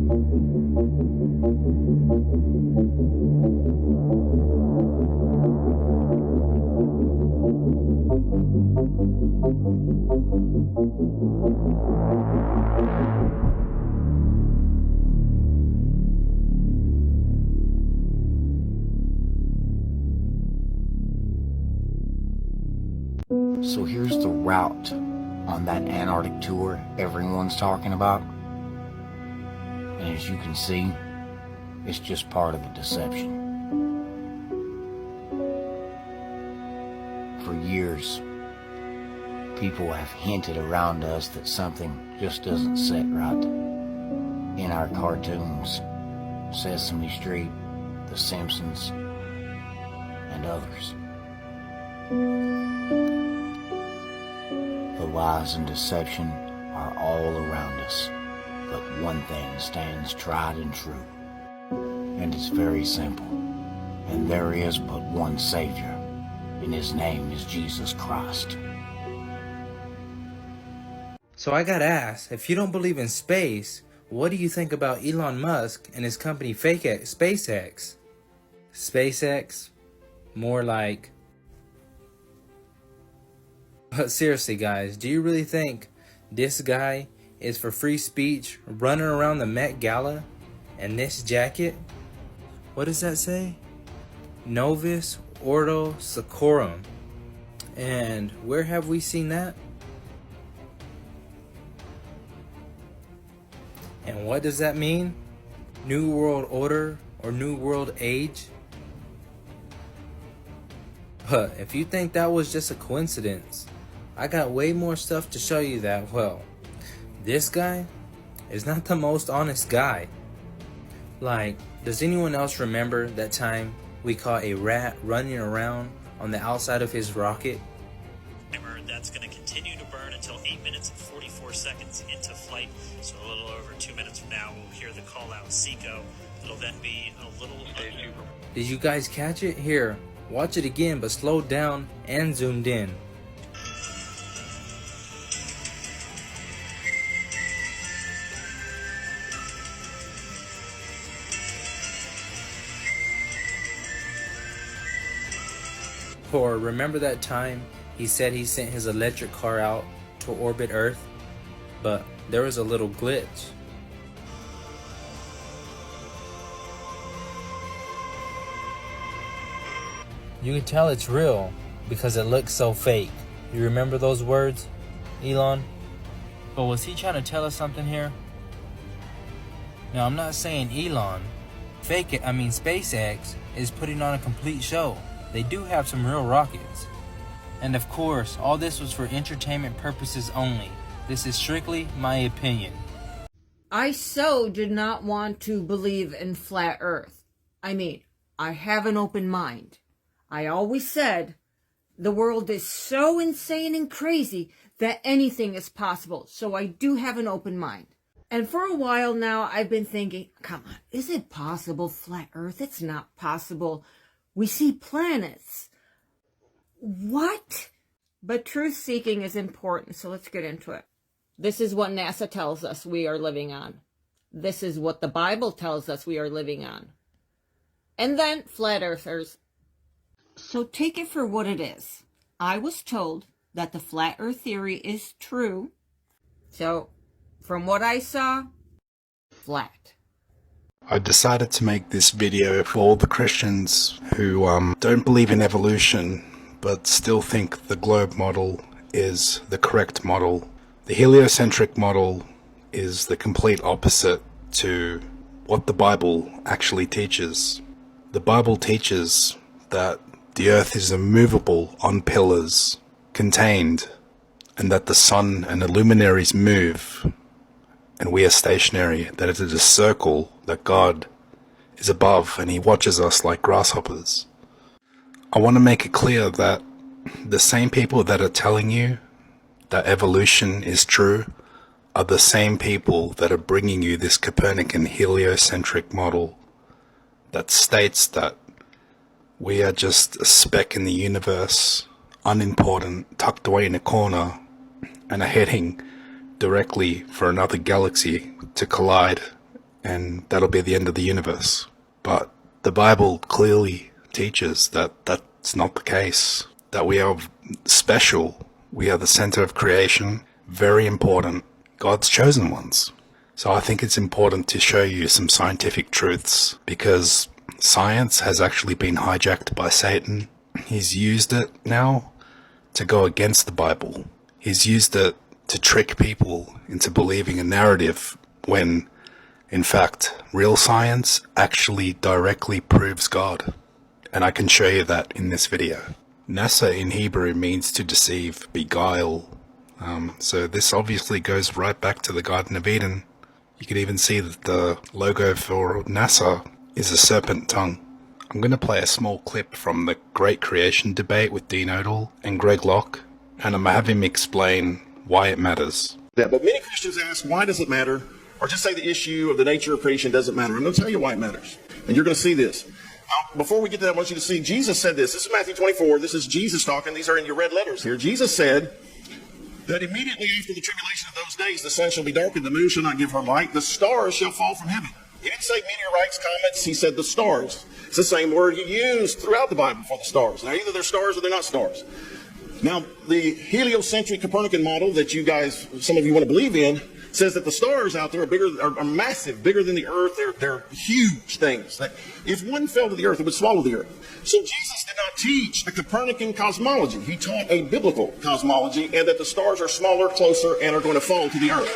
So here's the route on that Antarctic tour everyone's talking about. And as you can see, it's just part of the deception. For years, people have hinted around us that something just doesn't sit right. In our cartoons, Sesame Street, The Simpsons, and others. The lies and deception are all around us, but one thing stands tried and true, and it's very simple, and there is but one Savior, and His name is Jesus Christ. So I gotta ask, if you don't believe in space, what do you think about Elon Musk and his company SpaceX? SpaceX? More like... But seriously guys, do you really think this guy is for free speech running around the Met Gala in this jacket? What does that say? Novus Ordo Seclorum. And where have we seen that? And what does that mean? New World Order or New World Age? But if you think that was just a coincidence, I got way more stuff to show you that, well, this guy is not the most honest guy. Like, does anyone else remember that time we caught a rat running around on the outside of his rocket? That's going to continue to burn until 8 minutes and 44 seconds into flight. So a little over 2 minutes from now, we'll hear the call out SECO. It'll then be a little... Did you guys catch it? Here, watch it again, but slowed down and zoomed in. Or remember that time he said he sent his electric car out to orbit Earth, but there was a little glitch. You can tell it's real because it looks so fake. You remember those words, Elon? But was he trying to tell us something here? Now I'm not saying Elon. SpaceX is putting on a complete show. They do have some real rockets. And of course, all this was for entertainment purposes only. This is strictly my opinion. I so did not want to believe in flat earth. I mean, I have an open mind. I always said the world is so insane and crazy that anything is possible. So I do have an open mind. And for a while now, I've been thinking, come on, is it possible flat earth? It's not possible. We see planets. What? But truth seeking is important, so let's get into it. This is what NASA tells us we are living on. This is what the Bible tells us we are living on. And then flat earthers. So take it for what it is. I was told that the flat earth theory is true. So from what I saw, flat. I decided to make this video for all the Christians who don't believe in evolution but still think the globe model is the correct model. The heliocentric model is the complete opposite to what the Bible actually teaches. The Bible teaches that the earth is immovable on pillars, contained, and that the sun and the luminaries move and we are stationary, that it is a circle, that God is above and He watches us like grasshoppers. I want to make it clear that the same people that are telling you that evolution is true are the same people that are bringing you this Copernican heliocentric model that states that we are just a speck in the universe, unimportant, tucked away in a corner, and are heading directly for another galaxy to collide and that'll be the end of the universe. But the Bible clearly teaches that that's not the case, that we are special, we are the center of creation, very important, God's chosen ones. So I think it's important to show you some scientific truths, because science has actually been hijacked by Satan. He's used it now to go against the Bible. He's used it to trick people into believing a narrative when, in fact, real science actually directly proves God. And I can show you that in this video. NASA in Hebrew means to deceive, beguile. So this obviously goes right back to the Garden of Eden. You can even see that the logo for NASA is a serpent tongue. I'm going to play a small clip from the Great Creation debate with Dean Odell and Greg Locke, and I'm going to have him explain why it matters. But many Christians ask, why does it matter? Or just say the issue of the nature of creation doesn't matter. I'm going to tell you why it matters. And you're going to see this. Before we get to that, I want you to see, Jesus said this. This is Matthew 24. This is Jesus talking. These are in your red letters here. Jesus said that immediately after the tribulation of those days, the sun shall be darkened, the moon shall not give her light, the stars shall fall from heaven. He didn't say meteorites, comets. He said the stars. It's the same word he used throughout the Bible for the stars. Now, either they're stars or they're not stars. Now, the heliocentric Copernican model that you guys, some of you want to believe in, says that the stars out there are bigger, are massive, bigger than the earth. They're huge things. That if one fell to the earth, it would swallow the earth. So Jesus did not teach the Copernican cosmology. He taught a biblical cosmology, and that the stars are smaller, closer, and are going to fall to the earth.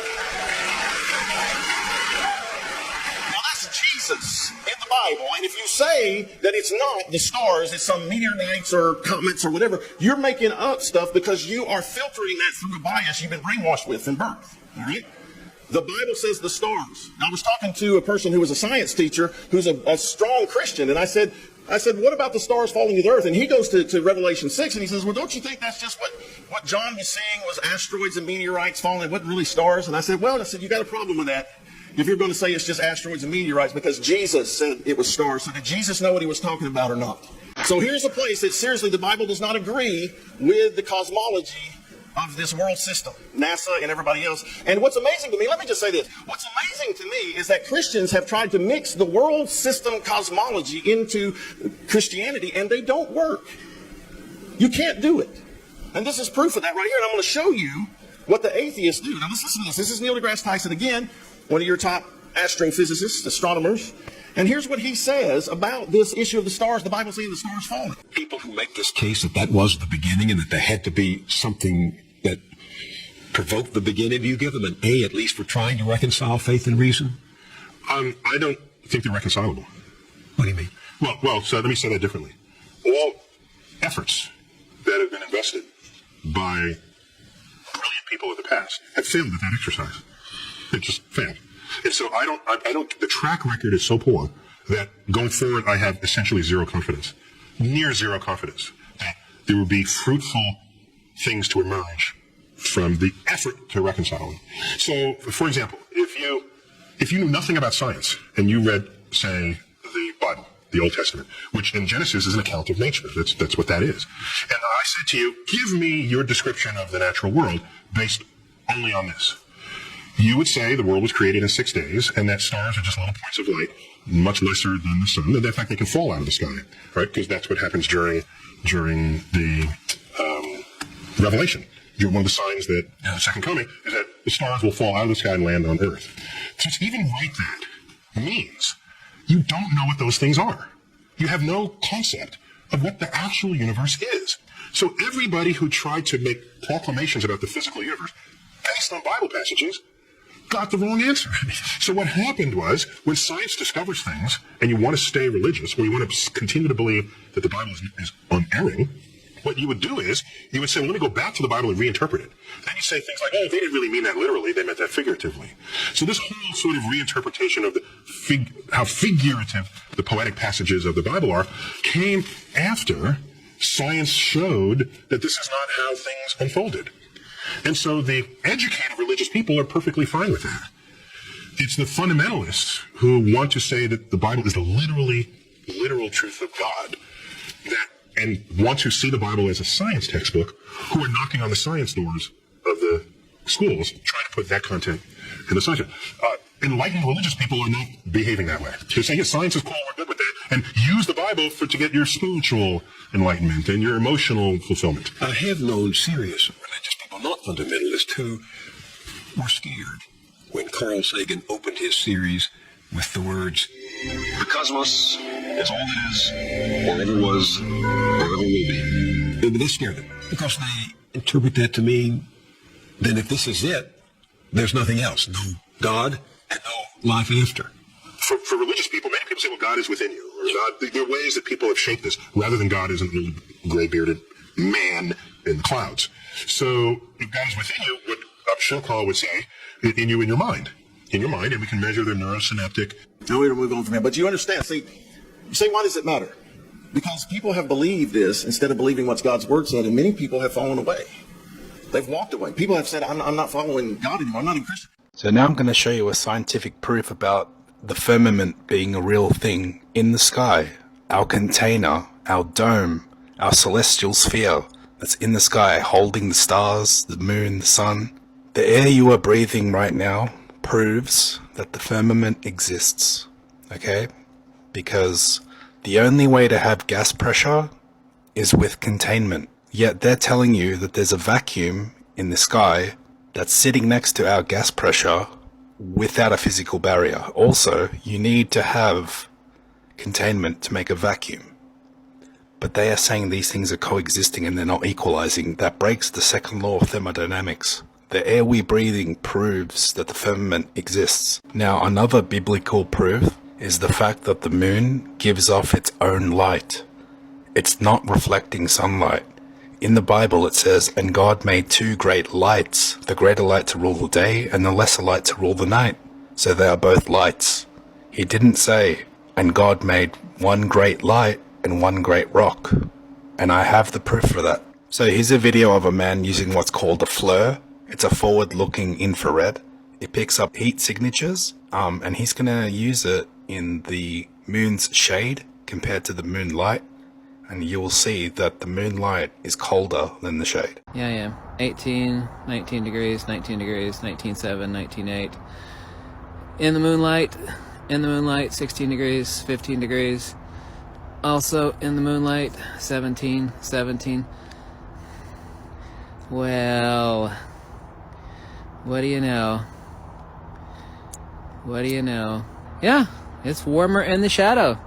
Now that's Jesus in the Bible, and if you say that it's not the stars, it's some meteorites or comets or whatever, you're making up stuff because you are filtering that through a bias you've been brainwashed with from birth. All right? The Bible says the stars. Now, I was talking to a person who was a science teacher who's a strong Christian, and I said, what about the stars falling to the earth? And he goes to Revelation 6, and he says, well, don't you think that's just what John was seeing was asteroids and meteorites falling? It wasn't really stars. And I said, you got a problem with that if you're going to say it's just asteroids and meteorites, because Jesus said it was stars. So did Jesus know what he was talking about or not? So here's a place that seriously the Bible does not agree with the cosmology of this world system, NASA and everybody else. And what's amazing to me, let me just say this. What's amazing to me is that Christians have tried to mix the world system cosmology into Christianity, and they don't work. You can't do it. And this is proof of that right here. And I'm going to show you what the atheists do. Now let's listen to this. This is Neil deGrasse Tyson again, one of your top astrophysicists, astronomers. And here's what he says about this issue of the stars, the Bible saying the stars falling. People who make this case that was the beginning and that there had to be something that provoked the beginning, do you give them an A at least for trying to reconcile faith and reason? I don't think they're reconcilable. What do you mean? Well, so let me say that differently. All efforts that have been invested by brilliant people of the past have failed at that exercise. It just failed. And so the track record is so poor that going forward, I have essentially zero confidence, near zero confidence that there will be fruitful things to emerge from the effort to reconcile them. So, for example, if you knew nothing about science and you read, say, the Bible, the Old Testament, which in Genesis is an account of nature, that's what that is. And I said to you, give me your description of the natural world based only on this. You would say the world was created in 6 days, and that stars are just little points of light, much lesser than the sun. And in fact, they can fall out of the sky, right? Because that's what happens during the Revelation. One of the signs that the second coming is that the stars will fall out of the sky and land on Earth. So to even write that means you don't know what those things are. You have no concept of what the actual universe is. So everybody who tried to make proclamations about the physical universe based on Bible passages got the wrong answer. So what happened was, when science discovers things, and you want to stay religious, or you want to continue to believe that the Bible is unerring, what you would do is, you would say, well, let me go back to the Bible and reinterpret it. Then you say things like, oh, they didn't really mean that literally, they meant that figuratively. So this whole sort of reinterpretation of how figurative the poetic passages of the Bible are came after science showed that this is not how things unfolded. And so the educated religious people are perfectly fine with that. It's the fundamentalists who want to say that the Bible is the literal truth of God, and want to see the Bible as a science textbook, who are knocking on the science doors of the schools trying to put that content in the science. enlightened religious people are not behaving that way. They're saying, yes, science is cool, we're good with that. And use the Bible to get your spiritual enlightenment and your emotional fulfillment. I have known serious religious people, not fundamentalists, who were scared when Carl Sagan opened his series with the words, "The cosmos is all that is, or ever was, or ever will be." That scared them, because they interpret that to mean that if this is it, there's nothing else. No God and no life after. For religious people, many people say, well, God is within you. Or God, there are ways that people have shaped this, rather than God is a little gray-bearded man in the clouds. So if God is within you, what I'm sure Carl would say, in you, in your mind. In your mind, and we can measure their neurosynaptic. Now we're going to move on from here. But you understand, see, you say, why does it matter? Because people have believed this instead of believing what God's word said, and many people have fallen away. They've walked away. People have said, I'm not following God anymore. I'm not a Christian. So now I'm going to show you a scientific proof about the firmament being a real thing in the sky. Our container, our dome, our celestial sphere that's in the sky holding the stars, the moon, the sun. The air you are breathing right now proves that the firmament exists, okay? Because the only way to have gas pressure is with containment. Yet they're telling you that there's a vacuum in the sky that's sitting next to our gas pressure without a physical barrier. Also, you need to have containment to make a vacuum. But they are saying these things are coexisting and they're not equalizing. That breaks the second law of thermodynamics. The air we're breathing proves that the firmament exists. Now, another biblical proof is the fact that the moon gives off its own light. It's not reflecting sunlight. In the Bible it says, and God made two great lights, the greater light to rule the day and the lesser light to rule the night. So they are both lights. He didn't say, and God made one great light and one great rock. And I have the proof for that. So here's a video of a man using what's called a FLIR. It's a forward-looking infrared. It picks up heat signatures, and he's gonna use it in the moon's shade compared to the moonlight. And you will see that the moonlight is colder than the shade. Yeah. 18, 19 degrees, 19 degrees, 19.7, 19.8. In the moonlight, 16 degrees, 15 degrees. Also in the moonlight, 17. Well, what do you know? Yeah, it's warmer in the shadow.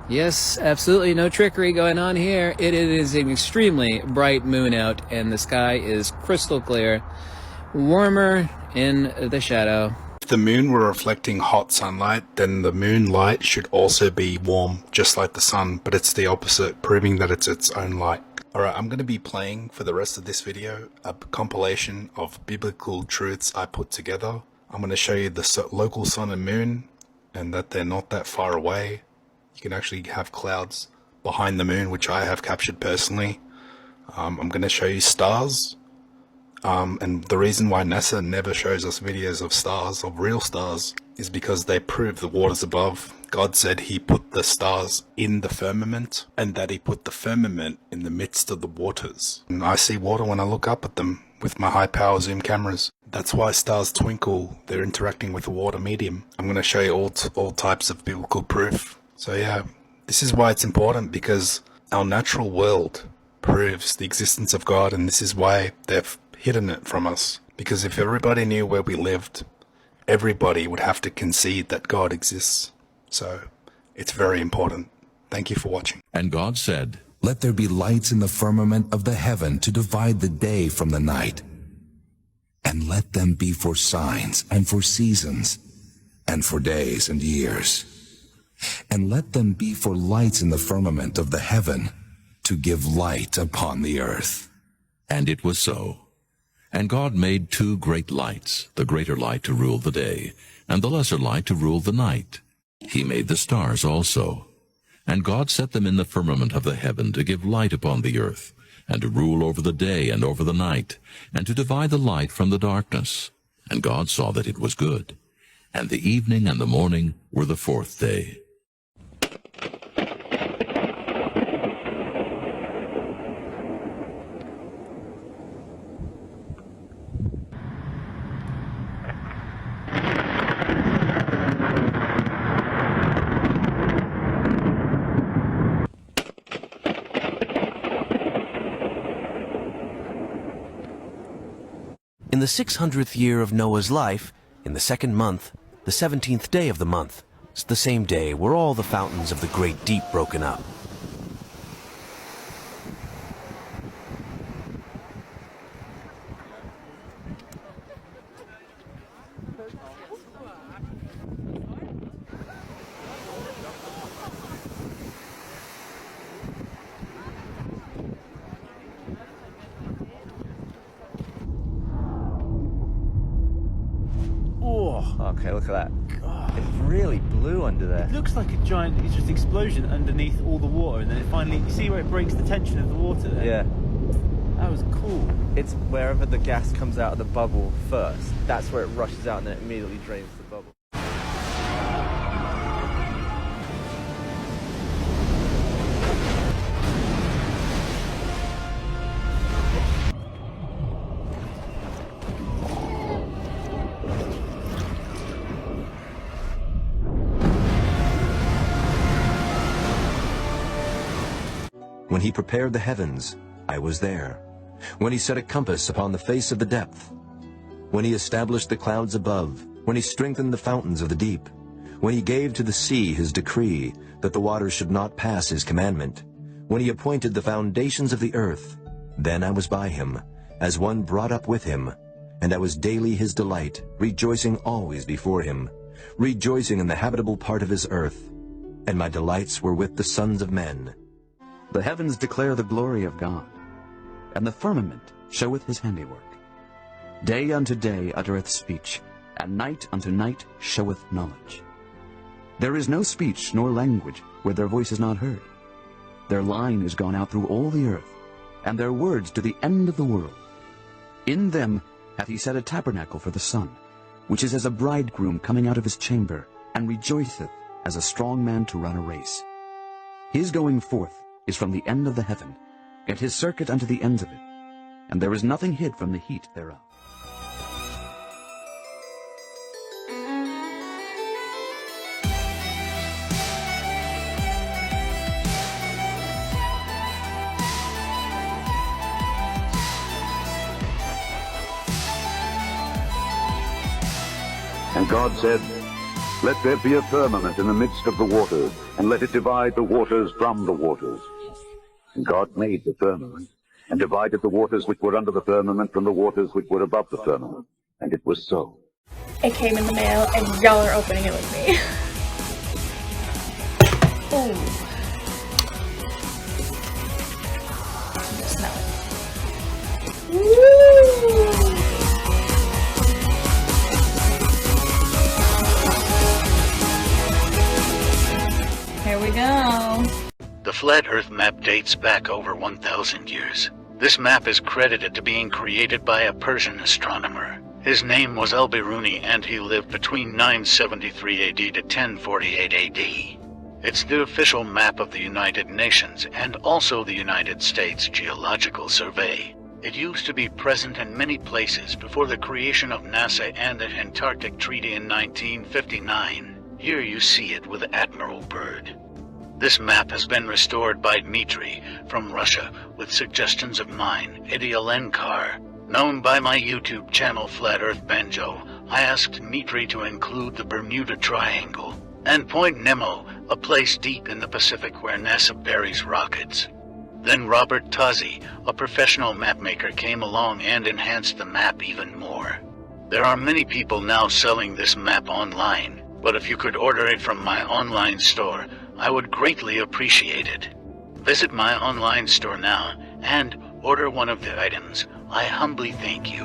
Yes, absolutely no trickery going on here. It is an extremely bright moon out and the sky is crystal clear. Warmer in the shadow. If the moon were reflecting hot sunlight, then the moonlight should also be warm, just like the sun, but it's the opposite, proving that it's its own light. Alright, I'm going to be playing for the rest of this video a compilation of biblical truths I put together. I'm going to show you the local sun and moon, and that they're not that far away. You can actually have clouds behind the moon, which I have captured personally. I'm going to show you stars. And the reason why NASA never shows us videos of stars, of real stars, is because they prove the waters above. God said he put the stars in the firmament, and that he put the firmament in the midst of the waters. And I see water when I look up at them with my high power zoom cameras. That's why stars twinkle. They're interacting with the water medium. I'm going to show you all types of biblical proof. So yeah, this is why it's important, because our natural world proves the existence of God, and this is why they've hidden it from us. Because if everybody knew where we lived, everybody would have to concede that God exists. So it's very important. Thank you for watching. And God said, "Let there be lights in the firmament of the heaven to divide the day from the night. And let them be for signs and for seasons and for days and years. And let them be for lights in the firmament of the heaven to give light upon the earth." And it was so. And God made two great lights, the greater light to rule the day, and the lesser light to rule the night. He made the stars also. And God set them in the firmament of the heaven to give light upon the earth, and to rule over the day and over the night, and to divide the light from the darkness. And God saw that it was good. And the evening and the morning were the fourth day. the 600th year of Noah's life, in the second month, the 17th day of the month, the same day were all the fountains of the great deep broken up. Okay, look at that. It's really blue under there. It looks like a giant just explosion underneath all the water, and then it finally, you see where it breaks the tension of the water there? Yeah. That was cool. It's wherever the gas comes out of the bubble first, that's where it rushes out and then it immediately drains the bubble. When he prepared the heavens, I was there. When he set a compass upon the face of the depth. When he established the clouds above. When he strengthened the fountains of the deep. When he gave to the sea his decree, that the waters should not pass his commandment. When he appointed the foundations of the earth. Then I was by him, as one brought up with him. And I was daily his delight, rejoicing always before him, rejoicing in the habitable part of his earth. And my delights were with the sons of men. The heavens declare the glory of God, and the firmament showeth his handiwork. Day unto day uttereth speech, and night unto night showeth knowledge. There is no speech nor language where their voice is not heard. Their line is gone out through all the earth, and their words to the end of the world. In them hath he set a tabernacle for the sun, which is as a bridegroom coming out of his chamber, and rejoiceth as a strong man to run a race. His going forth is from the end of the heaven, and his circuit unto the ends of it, and there is nothing hid from the heat thereof. And God said, "Let there be a firmament in the midst of the waters, and let it divide the waters from the waters." And God made the firmament, and divided the waters which were under the firmament from the waters which were above the firmament. And it was so. It came in the mail, and y'all are opening it with me. Ooh. Smell it. Woo! Here we go. The flat Earth map dates back over 1,000 years. This map is credited to being created by a Persian astronomer. His name was Al-Biruni, and he lived between 973 AD to 1048 AD. It's the official map of the United Nations and also the United States Geological Survey. It used to be present in many places before the creation of NASA and the Antarctic Treaty in 1959. Here you see it with Admiral Byrd. This map has been restored by Dmitry from Russia with suggestions of mine, Idialenkar. Known by my YouTube channel Flat Earth Banjo, I asked Dmitry to include the Bermuda Triangle and Point Nemo, a place deep in the Pacific where NASA buries rockets. Then Robert Tozzi, a professional mapmaker, came along and enhanced the map even more. There are many people now selling this map online, but if you could order it from my online store, I would greatly appreciate it. Visit my online store now and order one of the items. I humbly thank you.